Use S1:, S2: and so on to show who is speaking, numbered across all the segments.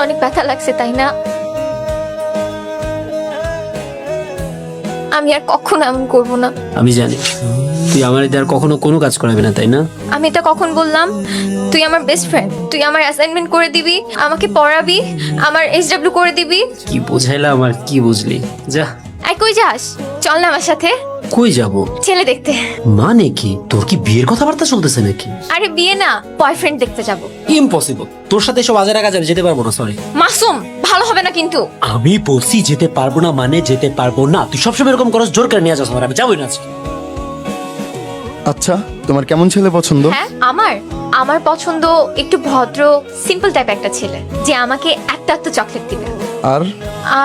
S1: অনেক ব্যথা লাগছে তাই না? আমি আর কখনো এমন করবো না।
S2: আমি জানি তুই আমার আর কখনো কোনো কাজ করাবি না, তাই না?
S1: আমি এটা কখন বললাম? তুই আমার বেস্ট ফ্রেন্ড, তুই আমার অ্যাসাইনমেন্ট করে দিবি, আমাকে পড়াবি, আমার SW করে দিবি।
S2: কি বোঝাইলাম আর কি বুঝলি? যা।
S1: এই কই যাস? চল না আমার সাথে
S2: কই যাব?
S1: ছেলে দেখতে।
S2: মানে কি, তোর কি বিয়ের কথাবার্তা চলতেছে নাকি?
S1: আরে বিয়ে না, বয়ফ্রেন্ড দেখতে যাব।
S2: ইম্পসিবল, তোর সাথে সব আজেরা কাজ আমি যেতে পারবো না, সরি।
S1: মাসুম, ভালো হবে না কিন্তু।
S2: আমি বলছি যেতে পারবো না মানে যেতে পারবো না। তুই সবসময় এরকম করস, জোর করে নিয়ে যাস আমার, আমি যাবোই না আজকে।
S3: আচ্ছা, তোমার কেমন ছেলে পছন্দ?
S1: হ্যাঁ, আমার পছন্দ একটু ভদ্র, সিম্পল টাইপ একটা ছেলে, যে আমাকে একটা তো চকলেট দিবে।
S3: আর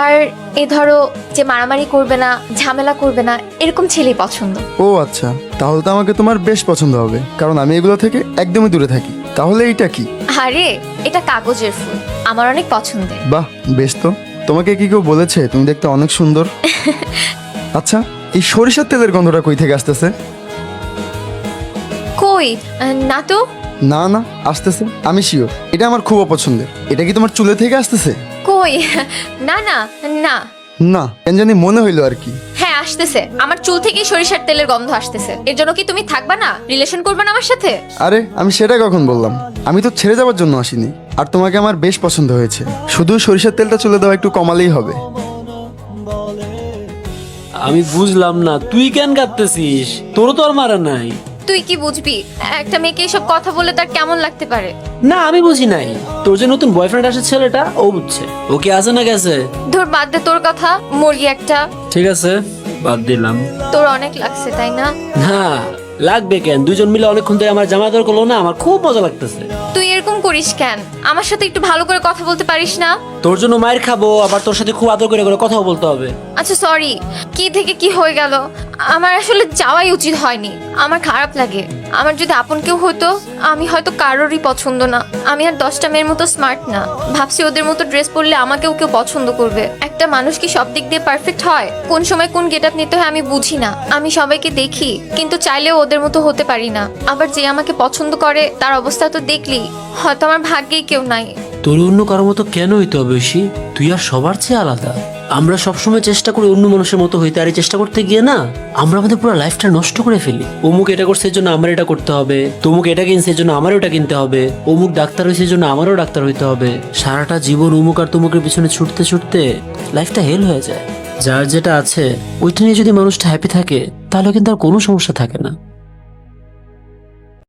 S1: আর এ ধরো যে মারামারি করবে না, ঝামেলা করবে না, এরকম ছেলেই পছন্দ।
S3: ও আচ্ছা, তাহলে তো আমাকে তোমার বেশ পছন্দ হবে, কারণ আমি এগুলো থেকে একদমই দূরে থাকি। তাহলে এইটা কি?
S1: আরে এটা কাগজের ফুল, আমার অনেক পছন্দের।
S3: বাহ, বেশ তো। তোমাকে কি কেউ বলেছে তুমি দেখতে অনেক সুন্দর? আচ্ছা, এই সরিষার তেলের গন্ধটা কই থেকে আসতেছে?
S1: কই না তো।
S3: না না, আসতেছে, আমি শিওর এটা আমার খুব অপছন্দের। এটা কি তোমার চুলে থেকে আসতেছে?
S1: কই না না না।
S3: না, কেন জানি মনে হইলো আর কি।
S1: হ্যাঁ আসতেছে, আমার চুল থেকে সরিষার তেলের গন্ধ আসতেছে। এর জন্য কি তুমি থাকবা না, রিলেশন করবে না আমার সাথে?
S3: আরে আমি সেটা কখন বললাম? আমি তো ছেড়ে যাওয়ার জন্য আসিনি। আর তোমাকে আমার বেশ পছন্দ হয়েছে, শুধু সরিষার তেলটা চুলে দেওয়া একটু কমালেই হবে।
S2: আমি বুঝলাম না, তুই কেন কাঁদতেছিস? তোরও তো আর মারা নাই।
S1: তুই কি বুঝবি, একটা মেয়েকে এসব কথা বলে তার কেমন লাগতে পারে?
S2: না আমি বুঝি নাই। তোর যে নতুন বয়ফ্রেন্ড আসে ছেলেটা, ও বুঝছে। ও কি আছে না গেছে?
S1: ধর বাদ দে তোর কথা, মুরগি একটা।
S2: ঠিক আছে, বাদ দিলাম।
S1: তোর অনেক লাগছে তাই না?
S2: না লাগবে কেন, দুজন মিলে অনেকক্ষণ ধরে আমার জামা দর করলো না, আমার খুব মজা লাগতেছে।
S1: তুই এরকম করিস কেন? আমার সাথে একটু ভালো করে কথা বলতে পারিস না?
S2: তোর জন্য মায়ের খাবো, আবার তোর সাথে খুব আদর করে করে কথাও বলতে হবে।
S1: আচ্ছা সরি, কি থেকে কি হয়ে গেল। আমার আসলে যাওয়াই উচিত হয়নি, আমার খারাপ লাগে। আমার যদি আপন কেউ হতো, আমি হয়তো কারোরই পছন্দ না। আমি আর 10টা মেয়ের মতো স্মার্ট না, ভাবছি ওদের মতো ড্রেস পরলে আমাকেও কেউ পছন্দ করবে। একটা মানুষ কি সব দিক দিয়ে পারফেক্ট হয়? কোন সময় কোন গেট আপ নিতে হয় আমি বুঝি না। আমি সবাইকে দেখি, কিন্তু চাইলেও ওদের মতো হতে পারি না। আবার যে আমাকে পছন্দ করে তার অবস্থা তো দেখলি, হয়তো আমার ভাগ্যেই কেউ নাই।
S2: তোর অন্য কারোর মতো কেন হইতে হবে ঐশী? তুই আর সবার চেয়ে আলাদা। আমরা সবসময় চেষ্টা করি অন্য মানুষের মতো হইতে, আর এই চেষ্টা করতে গিয়ে না আমরা আমাদের পুরো লাইফটা নষ্ট করে ফেলি। অমুক এটা করছে এর জন্য আমার এটা করতে হবে, তমুক এটা কিনছে এর জন্য আমারও এটা কিনতে হবে, অমুক ডাক্তার হয়েছে এর জন্য আমারও ডাক্তার হইতে হবে। সারাটা জীবন অমুক আর তমুকের পিছনে ছুটতে ছুটতে লাইফটা হেল হয়ে যায়। যার যেটা আছে ওইটা নিয়ে যদি মানুষটা হ্যাপি থাকে, তাহলে কিন্তু আর কোনো সমস্যা থাকে না।